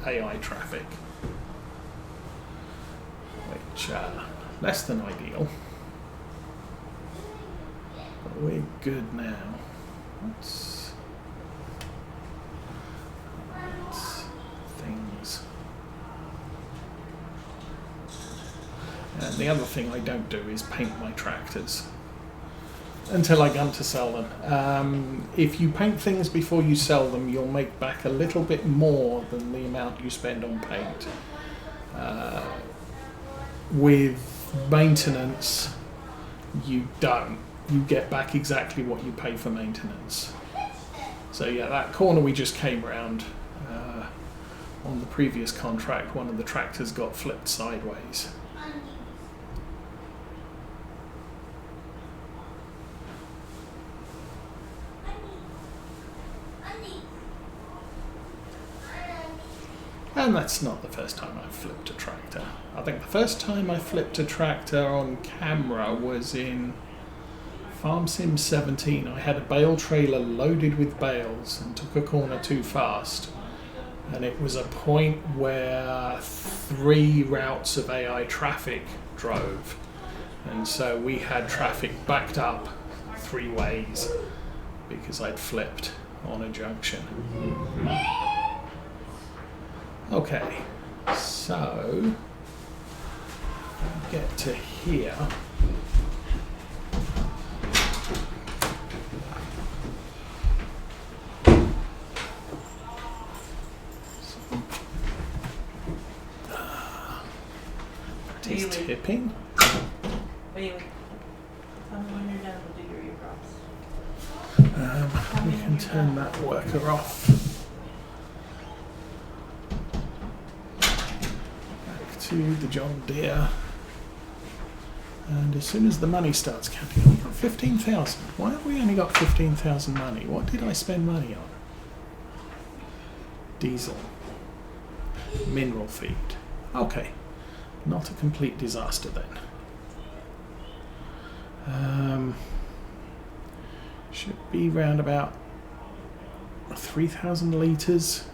AI traffic, which less than ideal, but we're good now. What's things? And the other thing I don't do is paint my tractors until I come to sell them. If you paint things before you sell them, you'll make back a little bit more than the amount you spend on paint. With maintenance, you don't. You get back exactly what you pay for maintenance. So yeah, that corner we just came round, on the previous contract, one of the tractors got flipped sideways. And that's not the first time I've flipped a tractor. I think the first time I flipped a tractor on camera was in Farm Sim 17. I had a bale trailer loaded with bales and took a corner too fast. And it was a point where 3 routes of AI traffic drove. And so we had traffic backed up 3 ways because I'd flipped on a junction. Okay, so get to here. Is tipping? Bailey, tell me when you're done with the degree props. We can turn that worker off. Back to the John Deere. And as soon as the money starts counting, I've got 15,000. Why have we only got 15,000 money? What did I spend money on? Diesel. Mineral feed. Okay. Not a complete disaster then. Should be round about 3,000 litres.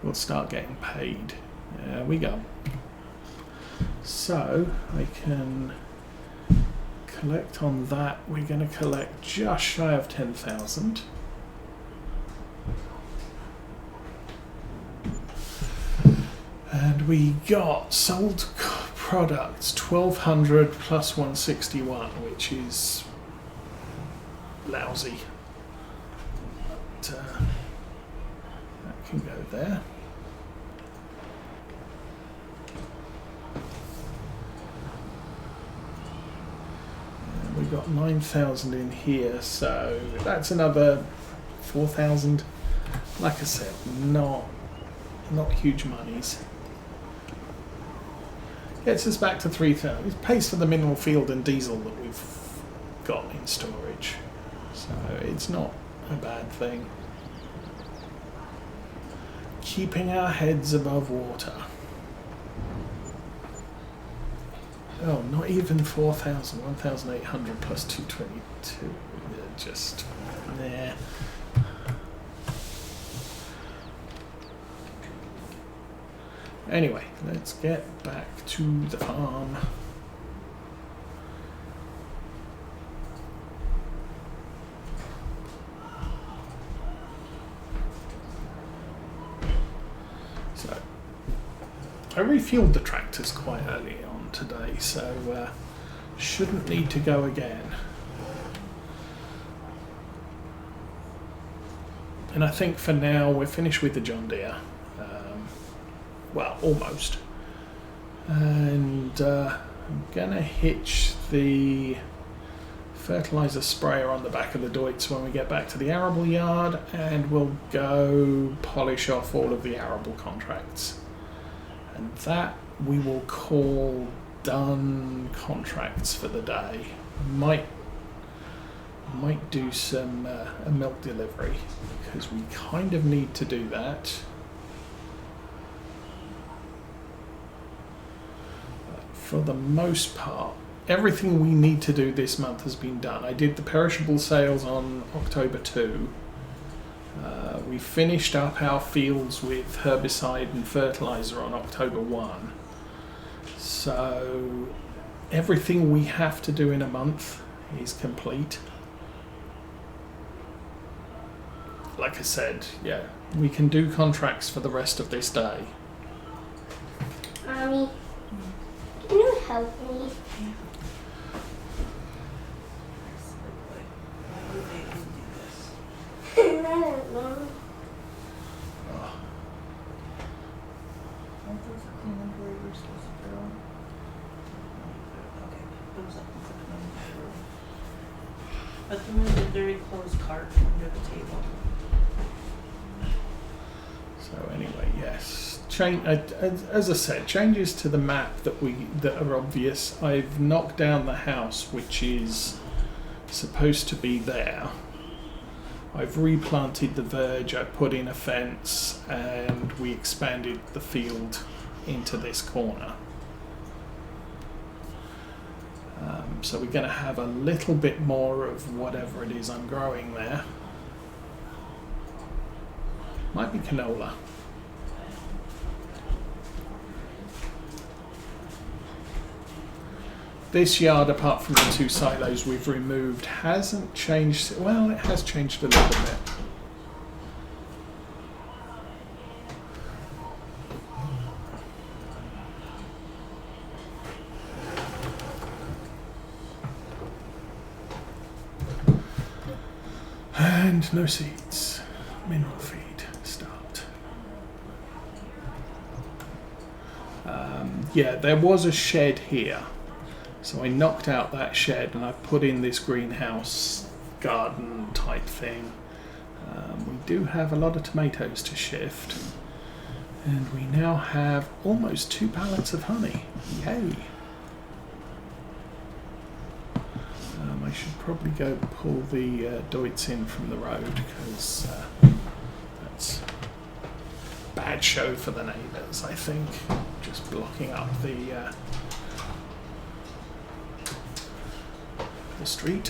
We'll start getting paid. There we go. So I can collect on that. We're going to collect just shy of 10,000. And we got sold products 1,200 plus 161, which is lousy. But, that can go there. And we got 9,000 in here, so that's another 4,000. Like I said, not huge monies. Gets us back to 3,000. It pays for the mineral field and diesel that we've got in storage. So it's not a bad thing. Keeping our heads above water. Oh, not even 4,000. 1,800 plus 222. Just, nah. Anyway, let's get back to the farm. So, I refueled the tractors quite early on today, so shouldn't need to go again. And I think for now we're finished with the John Deere. Well, almost. And I'm gonna hitch the fertilizer sprayer on the back of the Deutz when we get back to the arable yard, and we'll go polish off all of the arable contracts. And that we will call done contracts for the day. Might do some a milk delivery, because we kind of need to do that. For the most part, everything we need to do this month has been done. I did the perishable sales on October 2. We we finished up our fields with herbicide and fertilizer on October 1. So everything we have to do in a month is complete. Like I said, yeah, we can do contracts for the rest of this day. Mommy, can you help me? I don't know. Aren't those the clean up where you were supposed to throw them? Okay, those up and put them on the floor. Put them in the dirty clothes cart under the table. So anyway, yes. As I said, changes to the map that are obvious. I've knocked down the house, which is supposed to be there. I've replanted the verge, I put in a fence, and we expanded the field into this corner. So we're going to have a little bit more of whatever it is I'm growing there. Might be canola. This yard, apart from the 2 silos we've removed, hasn't changed. Well, it has changed a little bit. And no seeds. Mineral feed start. Yeah, there was a shed here. So I knocked out that shed and I put in this greenhouse garden type thing. We do have a lot of tomatoes to shift. And we now have almost 2 pallets of honey. Yay! I should probably go pull the Deutz in from the road because that's a bad show for the neighbours, I think. Just blocking up the street.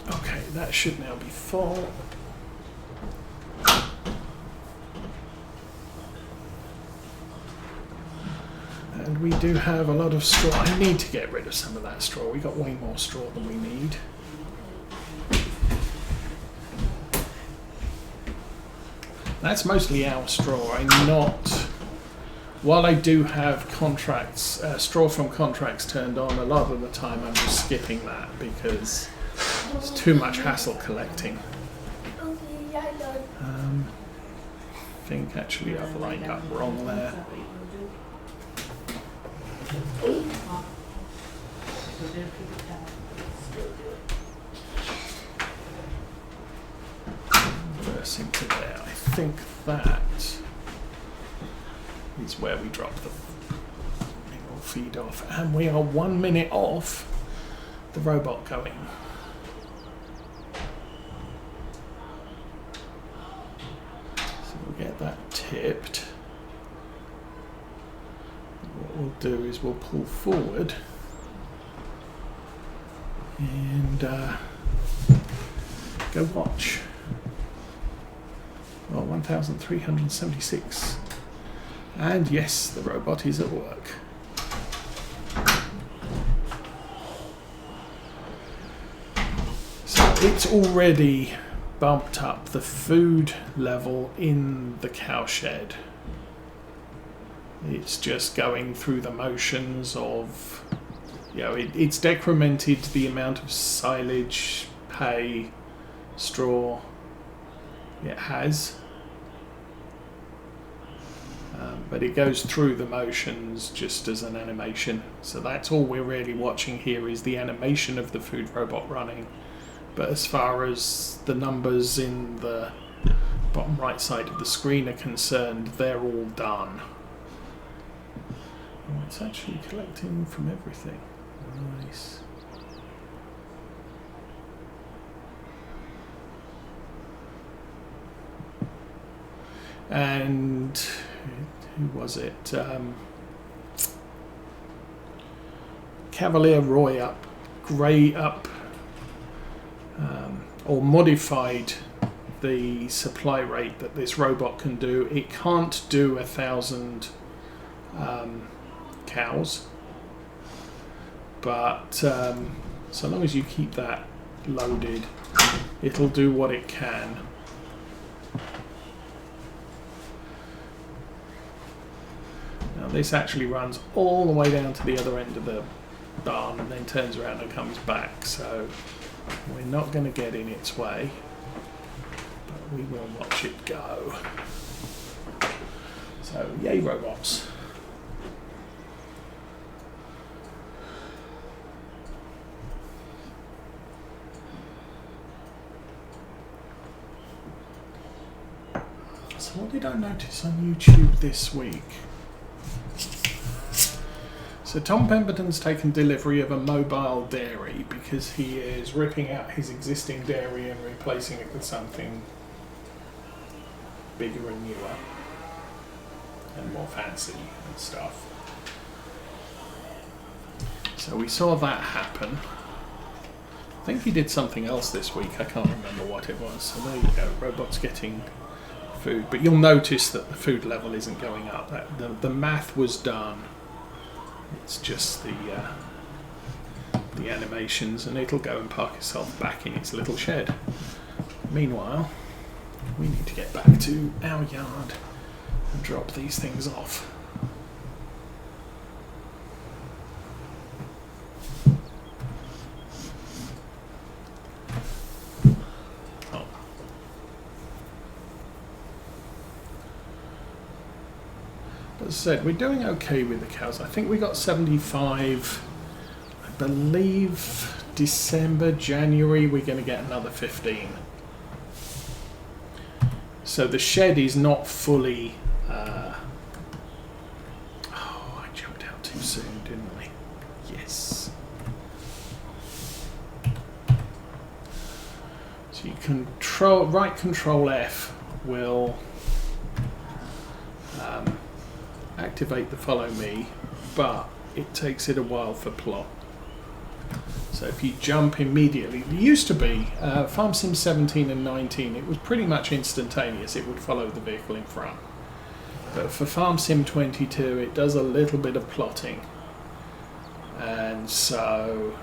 Okay, that should now be full. And we do have a lot of straw. I need to get rid of some of that straw. We got way more straw than we need. That's mostly our straw. While I do have contracts, straw from contracts turned on, a lot of the time I'm just skipping that because it's too much hassle collecting. I think actually I've lined up wrong there. Reversing to there. I think that is where we drop the mineral feed off, and we are 1 minute off the robot going. So we'll get that tipped. What we'll do is we'll pull forward and go watch. Well, 1,376. And yes, the robot is at work. So it's already bumped up the food level in the cowshed. It's just going through the motions of, it's decremented the amount of silage, hay, straw it has. But it goes through the motions just as an animation. So that's all we're really watching here is the animation of the food robot running. But as far as the numbers in the bottom right side of the screen are concerned, they're all done. Oh, it's actually collecting from everything. Nice. And who was it? Cavalier Roy up, Grey up. or modified the supply rate that this robot can do. It can't do 1,000 cows, but so long as you keep that loaded, it'll do what it can. Now this actually runs all the way down to the other end of the barn and then turns around and comes back, so we're not going to get in its way, but we will watch it go. So yay robots. So what did I notice on YouTube this week? So Tom Pemberton's taken delivery of a mobile dairy because he is ripping out his existing dairy and replacing it with something bigger and newer and more fancy and stuff. So we saw that happen. I think he did something else this week, I can't remember what it was. So there you go, robots getting food. But you'll notice that the food level isn't going up. The math was done. It's just the animations, and it'll go and park itself back in its little shed. Meanwhile, we need to get back to our yard and drop these things off. As I said, we're doing okay with the cows. I think we got 75, I believe December, January, we're going to get another 15. So the shed is not fully... oh, I jumped out too soon, didn't I? Yes. So you right control F will... activate the follow me, but it takes it a while for plot. So if you jump immediately, it used to be Farm Sim 17 and 19, it was pretty much instantaneous, it would follow the vehicle in front. But for Farm Sim 22 it does a little bit of plotting, and so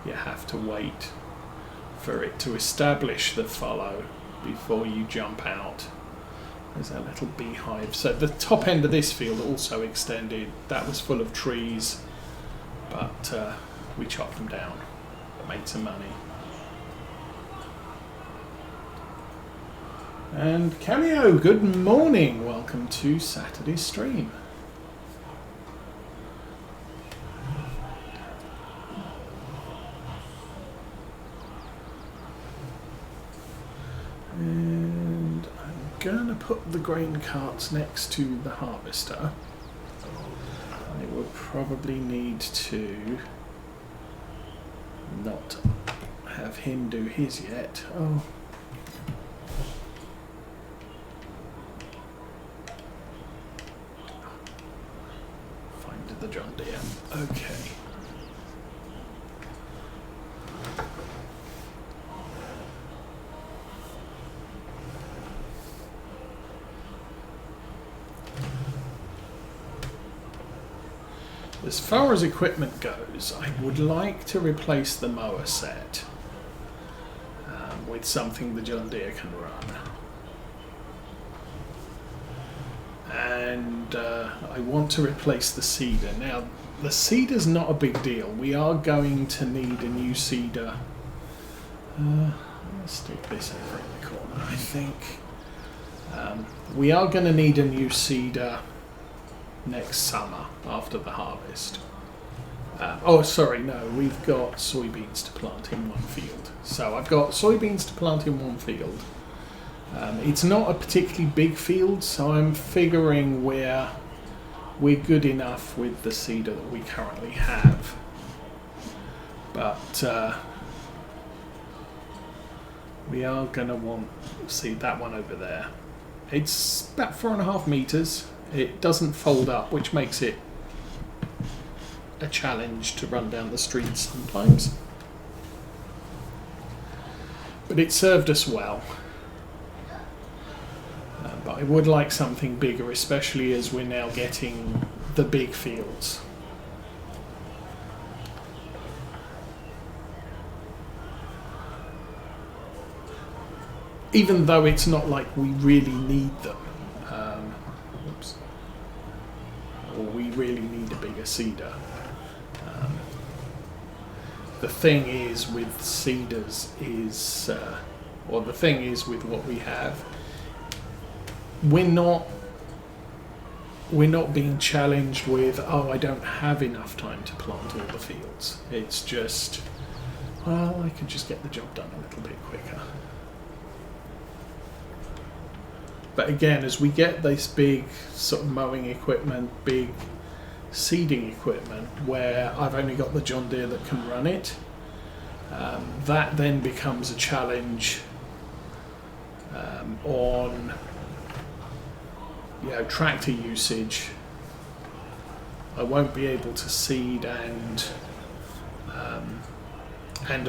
you have to wait for it to establish the follow before you jump out. There's a little beehive. So the top end of this field also extended. That was full of trees, but we chopped them down, made some money. And Cameo, good morning. Welcome to Saturday's stream. And I'm going to put the grain carts next to the harvester. I will probably need to not have him do his yet. Oh. Find the John Deere. Okay. As far as equipment goes, I would like to replace the mower set with something the John Deere can run. And I want to replace the seeder. Now, the seeder's not a big deal. We are going to need a new seeder. Let's stick this over in the corner, I think. We are going to need a new seeder next summer after the harvest. Oh, sorry, no, we've got soybeans to plant in one field. So I've got soybeans to plant in one field. It's not a particularly big field, so I'm figuring we're good enough with the seeder that we currently have. But we are going to want to see that one over there. It's about 4.5 meters. It doesn't fold up, which makes it a challenge to run down the street sometimes. but it served us well. But I would like something bigger, especially as we're now getting the big fields. Even though it's not like we really need them. Or we really need a bigger seeder. The thing is with seeders is, or the thing is with what we have, we're not being challenged with, oh, I don't have enough time to plant all the fields. It's just, well, I could just get the job done a little bit quicker. But again, as we get this big sort of mowing equipment, big seeding equipment, where I've only got the John Deere that can run it, that then becomes a challenge on tractor usage. I won't be able to seed and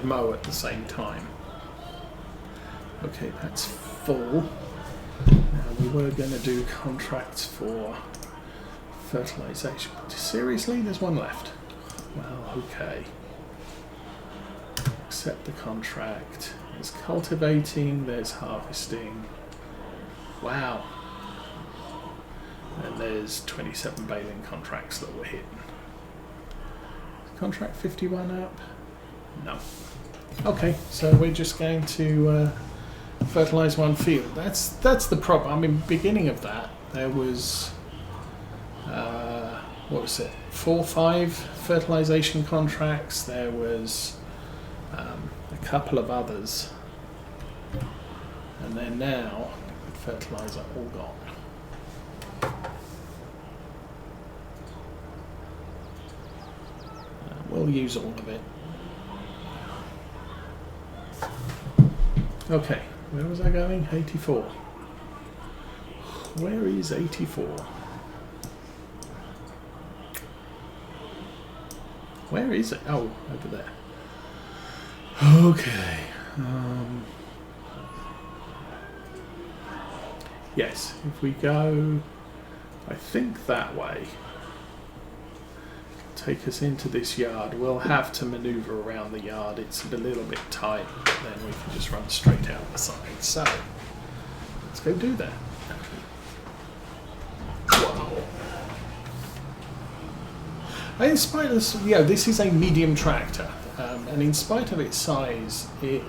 mow at the same time. Okay, that's full. Now we were going to do contracts for fertilization. Seriously, there's one left. Well, okay. Accept the contract. There's cultivating, there's harvesting. Wow. And there's 27 baling contracts that were hidden. Contract 51 up? No. Okay, so we're just going to fertilize one field. That's the problem. I mean, beginning of that, there was what was it? 4 or 5 fertilization contracts. There was a couple of others, and then now fertilizer all gone. We'll use all of it. Okay, where was I going? 84. Where is 84? Where is it? Oh, over there. Okay. Yes, if we go, I think that way, take us into this yard. We'll have to maneuver around the yard. It's a little bit tight, but then we can just run straight out the side. So, let's go do that. Wow. In spite of this, this is a medium tractor, and in spite of its size, it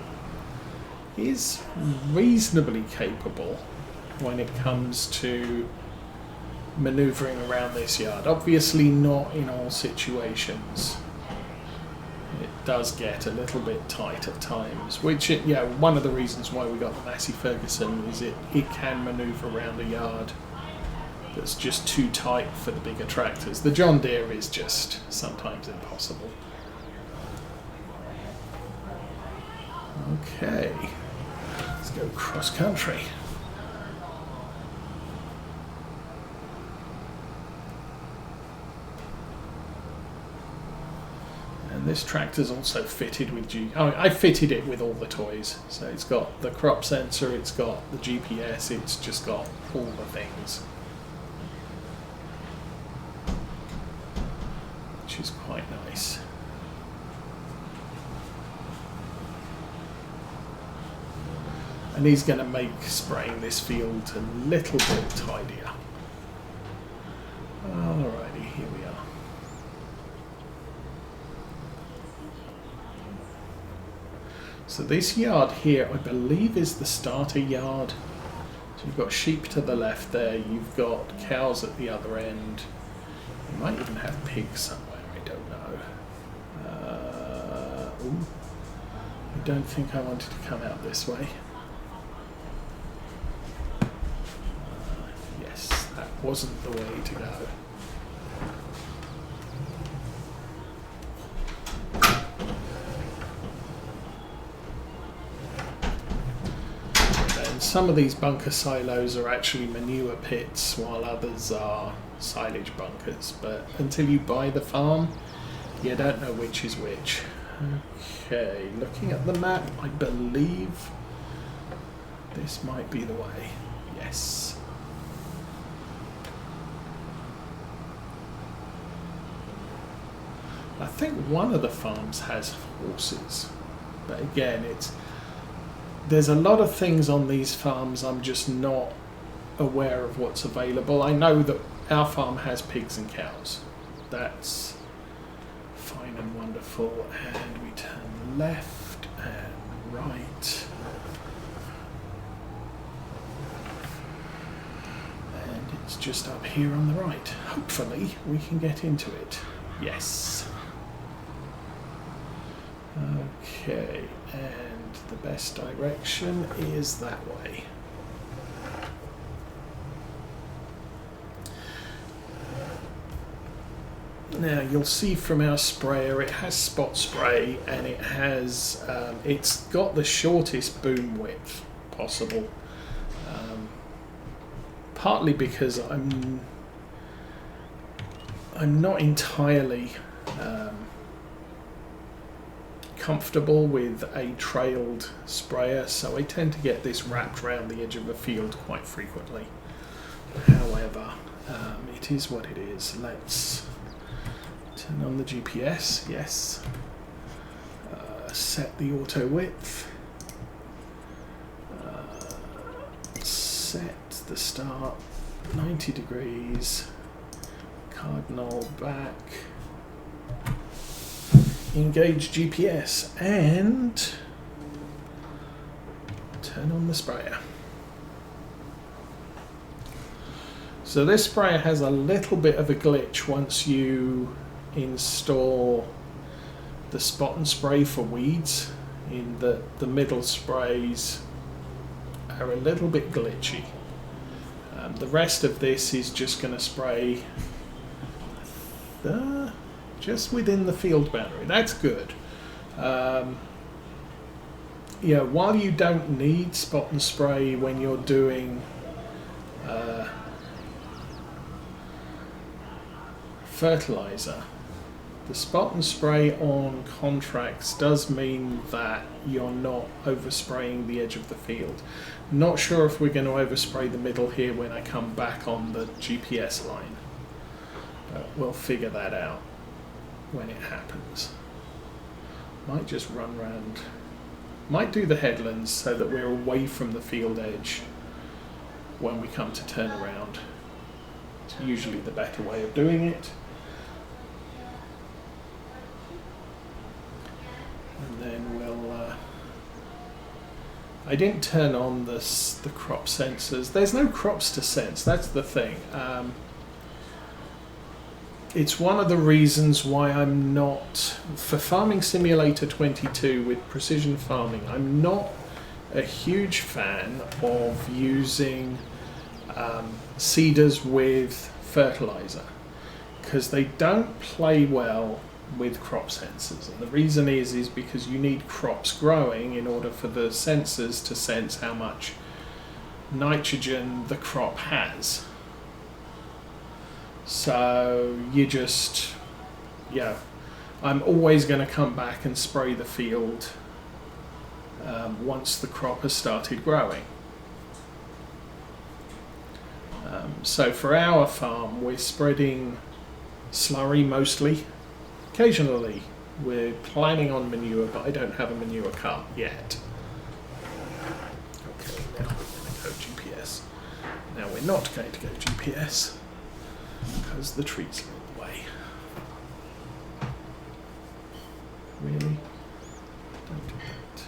is reasonably capable when it comes to maneuvering around this yard. Obviously not in all situations. It does get a little bit tight at times, which one of the reasons why we got the Massey Ferguson is it can maneuver around a yard that's just too tight for the bigger tractors. The John Deere is just sometimes impossible. Okay, let's go cross country. And this tractor's also fitted with I fitted it with all the toys. So it's got the crop sensor, it's got the GPS, it's just got all the things. Which is quite nice. And he's going to make spraying this field a little bit tidier. Alrighty, here we are. So this yard here, I believe, is the starter yard. So you've got sheep to the left there, you've got cows at the other end. You might even have pigs somewhere, I don't know. I don't think I wanted to come out this way. Yes, that wasn't the way to go. And some of these bunker silos are actually manure pits, while others are silage bunkers. But until you buy the farm, you don't know which is which. Okay, looking at the map, I believe This might be the way. Yes. I think one of the farms has horses, but again, there's a lot of things on these farms I'm just not aware of what's available. I know that our farm has pigs and cows. That's fine and wonderful. And we turn left and right. And it's just up here on the right. Hopefully we can get into it. Yes. Okay, and the best direction is that way. Now you'll see from our sprayer it has spot spray and it has it's got the shortest boom width possible, partly because I'm not entirely comfortable with a trailed sprayer, so I tend to get this wrapped around the edge of a field quite frequently. However, it is what it is. Let's turn on the GPS, yes. Set the auto width. Set the start 90 degrees. Cardinal back. Engage GPS and turn on the sprayer. So this sprayer has a little bit of a glitch once you install the spot and spray for weeds, in that the middle sprays are a little bit glitchy. The rest of this is just going to spray just within the field boundary. That's good. Yeah, while you don't need spot and spray when you're doing fertilizer, the spot and spray on contracts does mean that you're not overspraying the edge of the field. Not sure if we're going to overspray the middle here when I come back on the GPS line. We'll figure that out when it happens. Might just run round, might do the headlands so that we're away from the field edge when we come to turn around. It's usually the better way of doing it. And then we'll I didn't turn on the crop sensors. There's no crops to sense, that's the thing. It's one of the reasons why I'm not, for Farming Simulator 22 with precision farming, I'm not a huge fan of using seeders with fertilizer, because they don't play well with crop sensors. And the reason is because you need crops growing in order for the sensors to sense how much nitrogen the crop has. So you just, yeah, I'm always going to come back and spray the field once the crop has started growing. So for our farm, we're spreading slurry mostly. Occasionally, we're planning on manure, but I don't have a manure cart yet. Okay, now we're going to go GPS. Now we're not going to go GPS, because the trees are in the way. Really? Don't do that.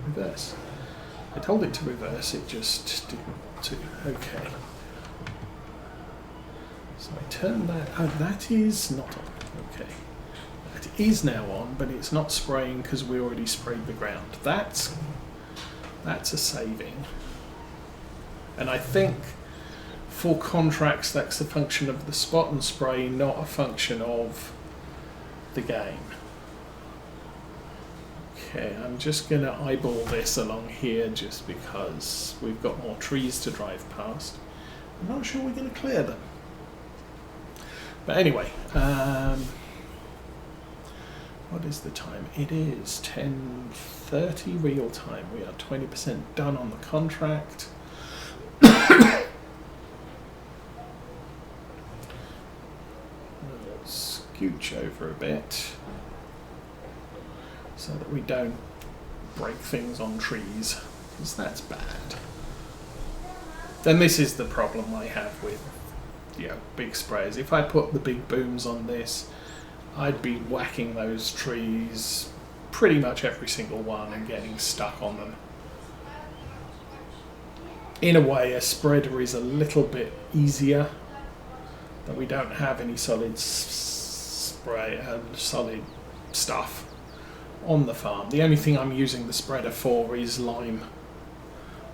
Reverse. I told it to reverse, it just didn't want to. Okay. So I turn that, oh, that is not on. Okay. That is now on, but it's not spraying because we already sprayed the ground. That's a saving. And I think for contracts, that's a function of the spot and spray, not a function of the game. Okay, I'm just going to eyeball this along here just because we've got more trees to drive past. I'm not sure we're going to clear them. But anyway, What is the time? It is 10:30 real time. We are 20% done on the contract. Let's scooch over a bit so that we don't break things on trees, because that's bad. Then this is the problem I have with big sprays. If I put the big booms on this, I'd be whacking those trees, pretty much every single one, and getting stuck on them. In a way, a spreader is a little bit easier, that we don't have any solid spray and solid stuff on the farm. The only thing I'm using the spreader for is lime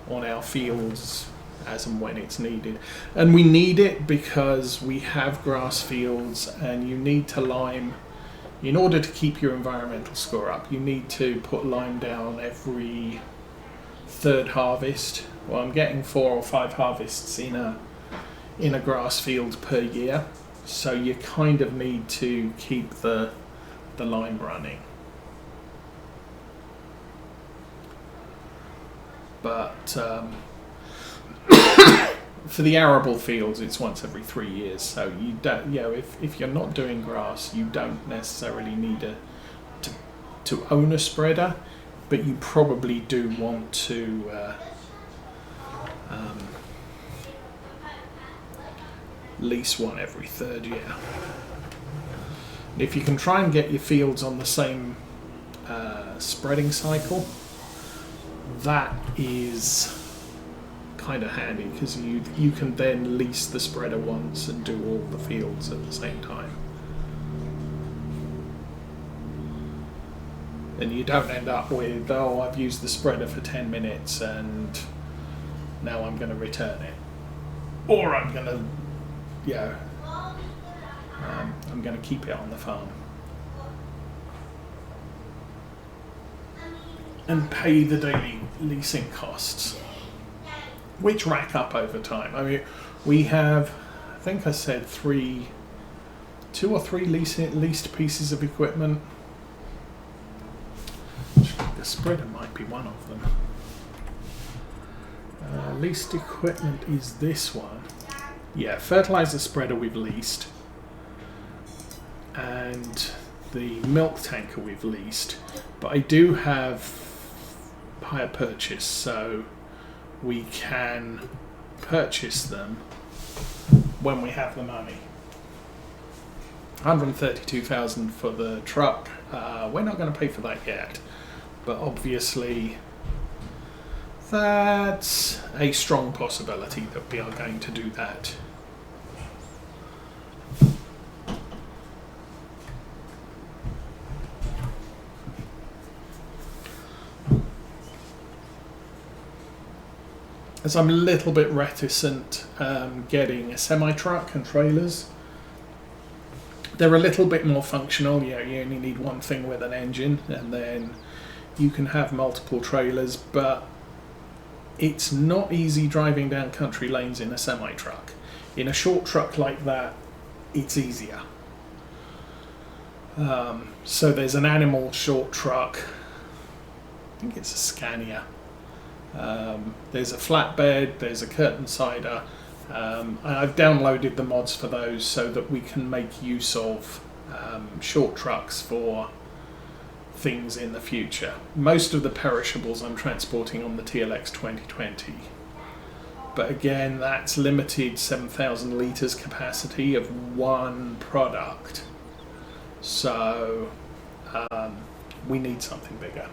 on our fields as and when it's needed. And we need it because we have grass fields, and you need to lime in order to keep your environmental score up. You need to put lime down every third harvest. Well, I'm getting 4 or 5 harvests in a grass field per year, so you kind of need to keep the lime running. But for the arable fields, it's once every 3 years. So you don't, if you're not doing grass, you don't necessarily need to own a spreader, but you probably do want to lease one every 3rd year. If you can try and get your fields on the same spreading cycle, that is kind of handy, because you can then lease the spreader once and do all the fields at the same time. And you don't end up with, oh, I've used the spreader for 10 minutes and now I'm going to return it. Or I'm going to, I'm going to keep it on the farm and pay the daily leasing costs, which rack up over time. I mean, we have, I think I said 2 or 3 leased pieces of equipment. The spreader might be one of them. Leased equipment is this one. Yeah, fertilizer spreader we've leased, and the milk tanker we've leased. But I do have hire purchase, so we can purchase them when we have the money. 132,000 for the truck. We're not going to pay for that yet, but obviously that's a strong possibility that we are going to do that. As I'm a little bit reticent getting a semi-truck and trailers. They're a little bit more functional. You only need one thing with an engine, and then you can have multiple trailers, but it's not easy driving down country lanes in a semi-truck. In a short truck like that, it's easier. So there's an animal short truck. I think it's a Scania. There's a flatbed, there's a curtain sider. I've downloaded the mods for those so that we can make use of short trucks for things in the future. Most of the perishables I'm transporting on the TLX 2020. But again, that's limited 7,000 litres capacity of one product. So we need something bigger.